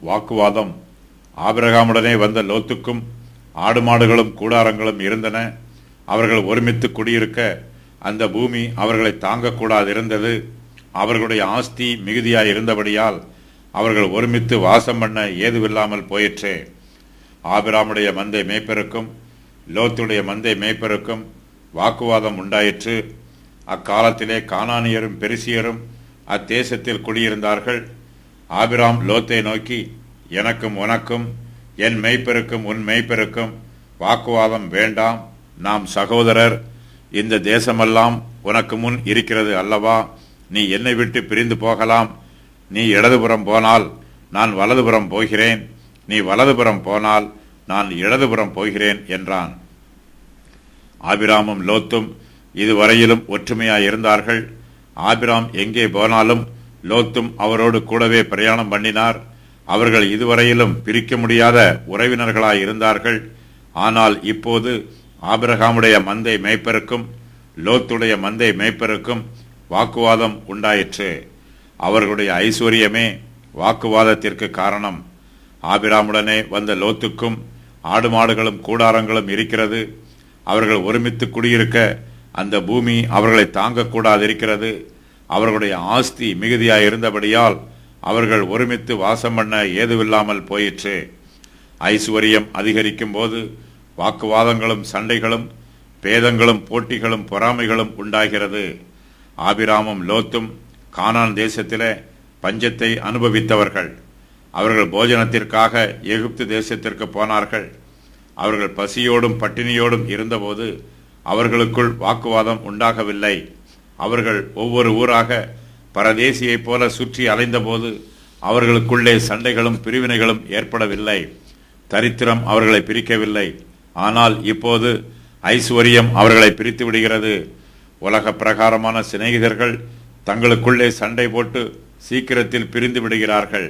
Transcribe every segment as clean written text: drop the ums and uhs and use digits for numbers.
வாக்குவாதம். ஆபிரகாமுடனே வந்த லோத்துக்கும் ஆடு மாடுகளும் கூடாரங்களும் இருந்தன. அவர்கள் ஒருமித்து குடியிருக்க அந்த பூமி அவர்களை தாங்கக்கூடாது இருந்தது. அவர்களுடைய ஆஸ்தி மிகுதியாய் இருந்தபடியால் அவர்கள் ஒருமித்து வாசம் பண்ண ஏதுவில்லாமல் போயிற்றே. ஆபிராமுடைய மந்தை மேய்ப்பருக்கும் லோத்துடைய மந்தை மேய்ப்பருக்கும் வாக்குவாதம் உண்டாயிற்று. அக்காலத்திலே கானானியரும் பெரிசியரும் அத்தேசத்தில் குடியிருந்தார்கள். ஆபிராம் லோத்தை நோக்கி, எனக்கும் உனக்கும் என் மேய்ப்பருக்கும் உன் மேய்ப்பருக்கும் வாக்குவாதம் வேண்டாம், நாம் சகோதரர். இந்த தேசமெல்லாம் உனக்கு முன் இருக்கிறது அல்லவா? நீ என்னை விட்டு பிரிந்து போகலாம். நீ இடதுபுறம் போனால் நான் வலதுபுறம் போகிறேன், நீ வலதுபுறம் போனால் நான் இடதுபுறம் போகிறேன் என்றான். ஆபிராமும் லோத்தும் இதுவரையிலும் ஒற்றுமையாயிருந்தார்கள். ஆபிராம் எங்கே போனாலும் லோத்தும் அவரோடு கூடவே பிரயாணம் பண்ணினார். அவர்கள் இதுவரையிலும் பிரிக்க முடியாத உறவினர்களாயிருந்தார்கள். ஆனால் இப்போது ஆபிரகாமுடைய மந்தை மேய்ப்பருக்கும் லோத்துடைய மந்தை மேய்ப்பருக்கும் வாக்குவாதம் உண்டாயிற்று. அவர்களுடைய ஐஸ்வர்யமே வாக்குவாதத்திற்கு காரணம். ஆபிராமுடனே வந்த லோத்துக்கும் ஆடு மாடுகளும் கூடாரங்களும் இருக்கிறது. அவர்கள் ஒருமித்து குடியிருக்க அந்த பூமி அவர்களை தாங்கக்கூடாதிருக்கிறது. அவர்களுடைய ஆஸ்தி மிகுதியாயிருந்தபடியால் அவர்கள் ஒருமித்து வாசம் பண்ண ஏதுவில்லாமல் போயிற்று. ஐஸ்வர்யம் அதிகரிக்கும் போது வாக்குவாதங்களும் சண்டைகளும் பேதங்களும் போட்டிகளும் பொறாமைகளும் உண்டாகிறது. ஆபிராமும் லோத்தும் கானான் தேசத்திலே பஞ்சத்தை அனுபவித்தவர்கள். அவர்கள் போஜனத்திற்காக எகிப்து தேசத்திற்கு போனார்கள். அவர்கள் பசியோடும் பட்டினியோடும் இருந்தபோது அவர்களுக்குள் வாக்குவாதம் உண்டாகவில்லை. அவர்கள் ஒவ்வொரு ஊராக பரதேசியைப் போல சுற்றி அலைந்தபோது அவர்களுக்குள்ளே சண்டைகளும் பிரிவினைகளும் ஏற்படவில்லை. தரித்திரம் அவர்களை பிரிக்கவில்லை. ஆனால் இப்போது ஐஸ்வர்யம் அவர்களை பிரித்து விடுகிறது. உலக பிரகாரமான சிநேகிதர்கள் தங்களுக்குள்ளே சண்டை போட்டு சீக்கிரத்தில் பிரிந்து விடுகிறார்கள்.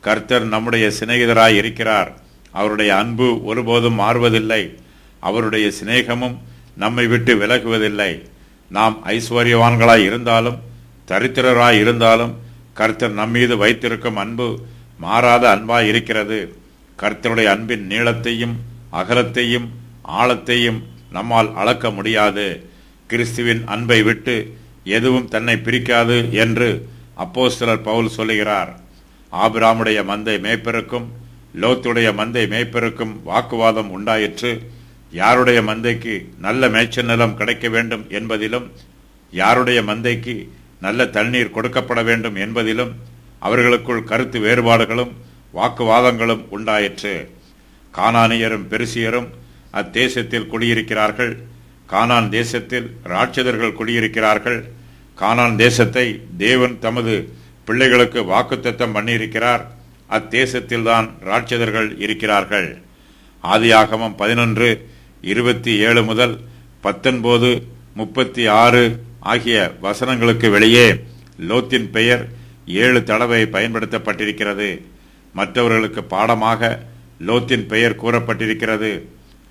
கர்த்தர் நம்முடைய சிநேகிதராய் இருக்கிறார். அவருடைய அன்பு ஒருபோதும் மாறுவதில்லை. அவருடைய சிநேகமும் நம்மை விட்டு விலகுவதில்லை. நாம் ஐஸ்வர்யவான்களாய் இருந்தாலும் தரித்திரராய் இருந்தாலும் கர்த்தர் நம்மீது வைத்திருக்கும் அன்பு மாறாத அன்பாய் இருக்கிறது. கர்த்தருடைய அன்பின் நீளத்தையும் அகலத்தையும் ஆழத்தையும் நம்மால் அளக்க முடியாது. கிறிஸ்துவின் அன்பை விட்டு எதுவும் தன்னை பிரிக்காது என்று அப்போஸ்தலர் பவுல் சொல்லுகிறார். ஆபிராமுடைய மந்தை மேய்ப்பருக்கும் லோத்துடைய மந்தை மேய்ப்பருக்கும் வாக்குவாதம் உண்டாயிற்று. யாருடைய மந்தைக்கு நல்ல மேய்ச்சல் நிலம் கிடைக்க வேண்டும் என்பதிலும் யாருடைய மந்தைக்கு நல்ல தண்ணீர் கொடுக்கப்பட வேண்டும் என்பதிலும் அவர்களுக்குள் கருத்து வேறுபாடுகளும் வாக்குவாதங்களும் உண்டாயிற்று. கானானியரும் பெரிசியரும் அத்தேசத்தில் குடியிருக்கிறார்கள். கானான் தேசத்தில் ராட்சதர்கள் குடியிருக்கிறார்கள். கானான் தேசத்தை தேவன் தமது பிள்ளைகளுக்கு வாக்குத்தத்தம் பண்ணியிருக்கிறார். அத்தேசத்தில்தான் ராட்சதர்கள் இருக்கிறார்கள். ஆதியாகமம் 11:27 முதல் 19:36 ஆகிய வசனங்களுக்கு வெளியே லோத்தின் பெயர் 7 தடவை பயன்படுத்தப்பட்டிருக்கிறது. மற்றவர்களுக்கு பாடமாக லோத்தின் பெயர் கூறப்பட்டிருக்கிறது.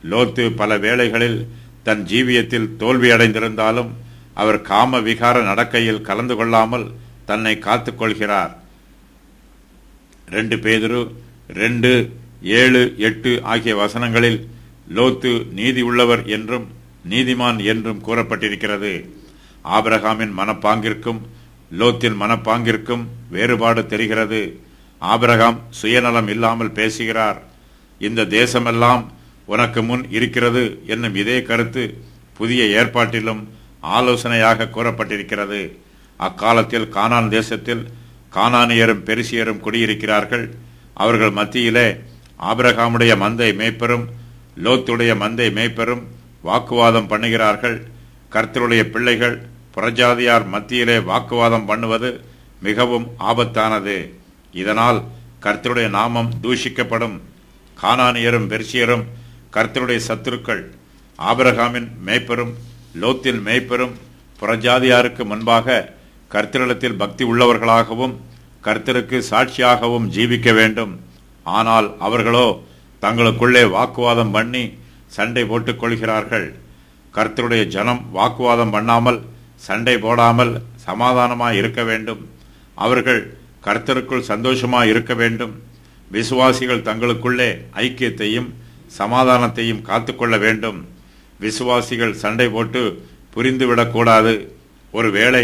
லோத்து பல வேளைகளில் தன் ஜீவியத்தில் தோல்வியடைந்திருந்தாலும் அவர் காம விகார நடக்கையில் கலந்து கொள்ளாமல் தன்னை காத்துக் கொள்கிறார். 2 பேதுரு 2:7-8 ஆகிய வசனங்களில் லோத்து நீதி உள்ளவர் என்றும் நீதிமான் என்றும் கூறப்பட்டிருக்கிறது. ஆபிரகாமின் மனப்பாங்கிற்கும் லோத்தின் மனப்பாங்கிற்கும் வேறுபாடு தெரிகிறது. ஆபிரகாம் சுயநலம் இல்லாமல் பேசுகிறார். இந்த தேசமெல்லாம் உனக்கு முன் இருக்கிறது என்னும் இதே கருத்து புதிய ஏற்பாட்டிலும் ஆலோசனையாக கூறப்பட்டிருக்கிறது. அக்காலத்தில் கானான் தேசத்தில் கானானியரும் பெரிசியரும் குடியிருக்கிறார்கள். அவர்கள் மத்தியிலே ஆபிரகாமுடைய மந்தை மேய்ப்பரும் லோத்துடைய மந்தை மேய்ப்பரும் வாக்குவாதம் பண்ணுகிறார்கள். கர்த்தருடைய பிள்ளைகள் புறஜாதியார் மத்தியிலே வாக்குவாதம் பண்ணுவது மிகவும் ஆபத்தானது. இதனால் கர்த்தருடைய நாமம் தூஷிக்கப்படும். கானானியரும் பெரிசியரும் கர்த்தருடைய சத்துருக்கள். ஆபிரகாமின் மேய்ப்பரும் லோத்தின் மேய்ப்பரும் புறஜாதியாருக்கு முன்பாக கர்த்தரிடத்தில் பக்தி உள்ளவர்களாகவும் கர்த்தருக்கு சாட்சியாகவும் ஜீவிக்க வேண்டும். ஆனால் அவர்களோ தங்களுக்குள்ளே வாக்குவாதம் பண்ணி சண்டை போட்டுக் கொள்கிறார்கள். கர்த்தருடைய ஜனம் வாக்குவாதம் பண்ணாமல் சண்டை போடாமல் சமாதானமாய் இருக்க வேண்டும். அவர்கள் கர்த்தருக்குள் சந்தோஷமாய் இருக்க வேண்டும். விசுவாசிகள் தங்களுக்குள்ளே ஐக்கியத்தையும் சமாதானத்தையும் காத்துக்கொள்ள வேண்டும். விசுவாசிகள் சண்டை போட்டு புரிந்துவிடக்கூடாது. ஒருவேளை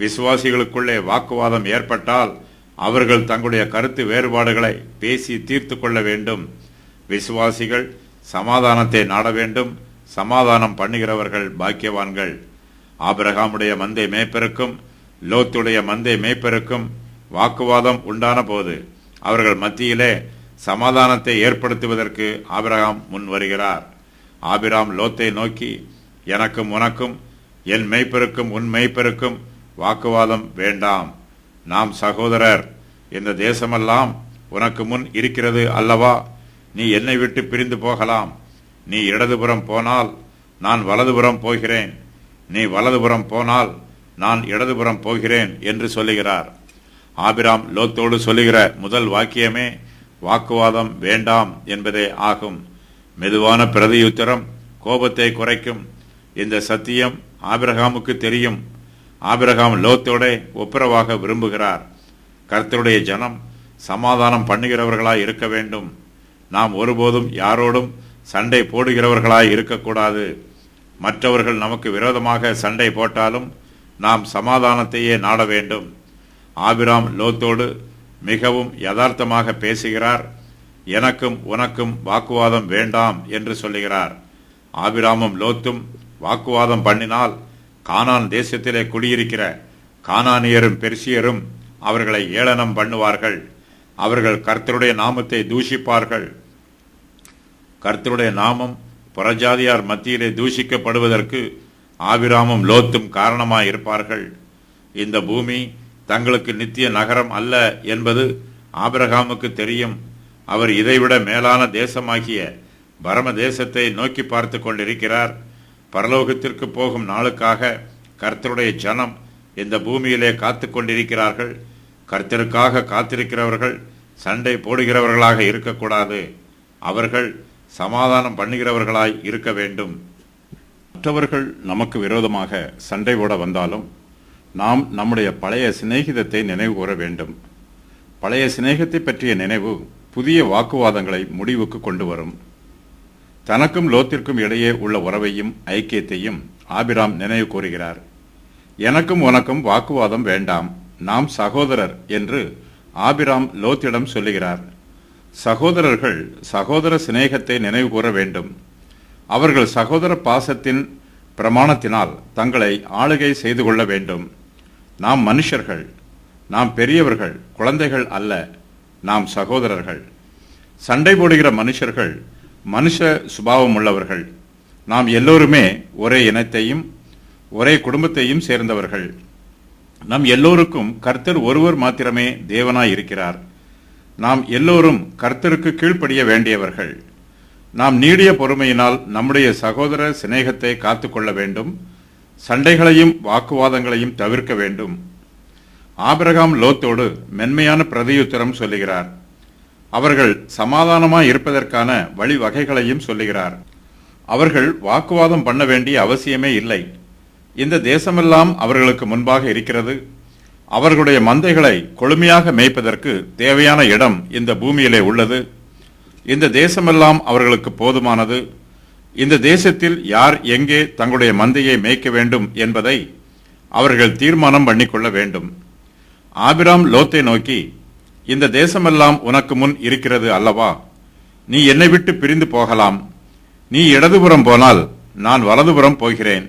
விசுவாசிகளுக்குள்ளே வாக்குவாதம் ஏற்பட்டால் அவர்கள் தங்களுடைய கருத்து வேறுபாடுகளை பேசி தீர்த்து கொள்ள வேண்டும். விசுவாசிகள் சமாதானத்தை நாட வேண்டும். சமாதானம் பண்ணுகிறவர்கள் பாக்கியவான்கள். ஆபிரகாமுடைய மந்தை மேய்ப்பருக்கும் லோத்துடைய மந்தை மேய்ப்பருக்கும் வாக்குவாதம் உண்டான போது அவர்கள் மத்தியிலே சமாதானத்தை ஏற்படுத்துவதற்கு ஆபிரகாம் முன் வருகிறார். ஆபிராம் லோத்தை நோக்கி, எனக்கும் உனக்கும் என் மேய்ப்பருக்கும் உன் மேய்ப்பருக்கும் வாக்குவாதம் வேண்டாம். நாம் சகோதரர். இந்த தேசமெல்லாம் உனக்கு முன் இருக்கிறது அல்லவா? நீ என்னை விட்டு பிரிந்து போகலாம். நீ இடதுபுறம் போனால் நான் வலதுபுறம் போகிறேன். நீ வலதுபுறம் போனால் நான் இடதுபுறம் போகிறேன் என்று சொல்லுகிறார். ஆபிராம் லோத்தோடு சொல்லுகிற முதல் வாக்கியமே வாக்குவாதம் வேண்டாம் என்பதே ஆகும். மெதுவான பிரதியுத்தரம் கோபத்தை குறைக்கும். இந்த சத்தியம் ஆபிரகாமுக்கு தெரியும். ஆபிரகாம் லோத்தோட ஒப்புரவாக விரும்புகிறார். கர்த்தருடைய ஜனம் சமாதானம் பண்ணுகிறவர்களாய் இருக்க வேண்டும். நாம் ஒருபோதும் யாரோடும் சண்டை போடுகிறவர்களாய் இருக்கக்கூடாது. மற்றவர்கள் நமக்கு விரோதமாக சண்டை போட்டாலும் நாம் சமாதானத்தையே நாட வேண்டும். ஆபிராம் லோத்தோடு மிகவும் யதார்த்தமாக பேசுகிறார். எனக்கும் உனக்கும் வாக்குவாதம் வேண்டாம் என்று சொல்லுகிறார். ஆபிராமும் லோத்தும் வாக்குவாதம் பண்ணினால் கானான் தேசத்திலே குடியிருக்கிற கானானியரும் பெர்சியரும் அவர்களை ஏளனம் பண்ணுவார்கள். அவர்கள் கர்த்தருடைய நாமத்தை தூஷிப்பார்கள். கர்த்தருடைய நாமம் புறஜாதியார் மத்தியிலே தூஷிக்கப்படுவதற்கு ஆபிராமும் லோத்தும் காரணமாயிருப்பார்கள். இந்த பூமி தங்களுக்கு நித்திய நகரம் அல்ல என்பது ஆபிரகாமுக்கு தெரியும். அவர் இதைவிட மேலான தேசமாகிய பரம தேசத்தை நோக்கி பார்த்து கொண்டிருக்கிறார். பரலோகத்திற்கு போகும் நாளுக்காக கர்த்தருடைய ஜனம் இந்த பூமியிலே காத்து கொண்டிருக்கிறார்கள். கர்த்தருக்காக காத்திருக்கிறவர்கள் சண்டை போடுகிறவர்களாக இருக்கக்கூடாது. அவர்கள் சமாதானம் பண்ணுகிறவர்களாய் இருக்க வேண்டும். மற்றவர்கள் நமக்கு விரோதமாக சண்டை போட வந்தாலும் நாம் நம்முடைய பழைய சிநேகிதத்தை நினைவு கூற வேண்டும். பழைய சிநேகத்தை பற்றிய நினைவு புதிய வாக்குவாதங்களை முடிவுக்கு கொண்டு வரும். தனக்கும் லோத்திற்கும் இடையே உள்ள உறவையும் ஐக்கியத்தையும் ஆபிராம் நினைவு கூறுகிறார். எனக்கும் உனக்கும் வாக்குவாதம் வேண்டாம், நாம் சகோதரர் என்று ஆபிராம் லோத்திடம் சொல்லுகிறார். சகோதரர்கள் சகோதர சிநேகத்தை நினைவு கூற வேண்டும். அவர்கள் சகோதர பாசத்தின் பிரமாணத்தினால் தங்களை ஆளுகை செய்து கொள்ள வேண்டும். நாம் மனுஷர்கள், நாம் பெரியவர்கள், குழந்தைகள் அல்ல. நாம் சகோதரர்கள். சண்டை போடுகிற மனுஷர்கள் மனுஷ சுபாவம் உள்ளவர்கள். நாம் எல்லோருமே ஒரே இனத்தையும் ஒரே குடும்பத்தையும் சேர்ந்தவர்கள். நம் எல்லோருக்கும் கர்த்தர் ஒருவர் மாத்திரமே தேவனாய் இருக்கிறார். நாம் எல்லோரும் கர்த்தருக்கு கீழ்ப்படிய வேண்டியவர்கள். நாம் நீடிய பொறுமையினால் நம்முடைய சகோதர சிநேகத்தை காத்துக்கொள்ள வேண்டும். சண்டைகளையும் வாக்குவாதங்களையும் தவிர்க்க வேண்டும். ஆபிரகாம் லோத்தோடு மென்மையான பிரதியுத்தரம் சொல்லுகிறார். அவர்கள் சமாதானமாய் இருப்பதற்கான வழிவகைகளையும் சொல்லுகிறார். அவர்கள் வாக்குவாதம் பண்ண வேண்டிய அவசியமே இல்லை. இந்த தேசமெல்லாம் அவர்களுக்கு முன்பாக இருக்கிறது. அவர்களுடைய மந்தைகளை கொழுமையாக மேய்ப்பதற்கு தேவையான இடம் இந்த பூமியிலே உள்ளது. இந்த தேசமெல்லாம் அவர்களுக்கு போதுமானது. இந்த தேசத்தில் யார் எங்கே தங்களுடைய மந்தையை மேய்க்க வேண்டும் என்பதை அவர்கள் தீர்மானம் பண்ணிக்கொள்ள வேண்டும். ஆபிராம் லோத்தை நோக்கி, இந்த தேசமெல்லாம் உனக்கு முன் இருக்கிறது அல்லவா? நீ என்னை விட்டு பிரிந்து போகலாம். நீ இடதுபுறம் போனால் நான் வலதுபுறம் போகிறேன்.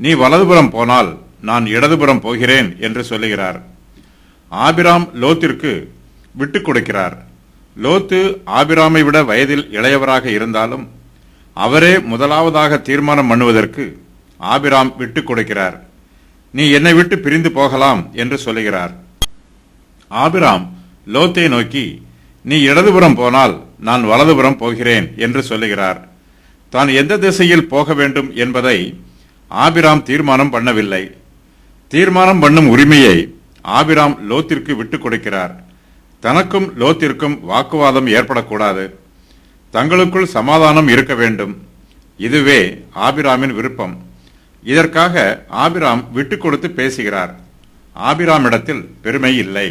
நீ வலதுபுறம் போனால் நான் இடதுபுறம் போகிறேன் என்று சொல்லுகிறார். ஆபிராம் லோத்திற்கு விட்டுக் கொடுக்கிறார். லோத்து ஆபிராமை விட வயதில் இளையவராக இருந்தாலும் அவரே முதலாவதாக தீர்மானம் பண்ணுவதற்கு ஆபிராம் விட்டுக் கொடுக்கிறார். நீ என்னை விட்டு பிரிந்து போகலாம் என்று சொல்லுகிறார். ஆபிராம் லோத்தை நோக்கி, நீ இடதுபுறம் போனால் நான் வலதுபுறம் போகிறேன் என்று சொல்லுகிறார். தான் எந்த திசையில் போக வேண்டும் என்பதை ஆபிராம் தீர்மானம் பண்ணவில்லை. தீர்மானம் பண்ணும் உரிமையை ஆபிராம் லோத்திற்கு விட்டுக் கொடுக்கிறார். தனக்கும் லோத்திற்கும் வாக்குவாதம் ஏற்படக்கூடாது. தங்களுக்குள் சமாதானம் இருக்க வேண்டும். இதுவே ஆபிராமின் விருப்பம். இதற்காக ஆபிராம் விட்டுக் கொடுத்து பேசுகிறார். ஆபிராமிடத்தில் பெருமை இல்லை.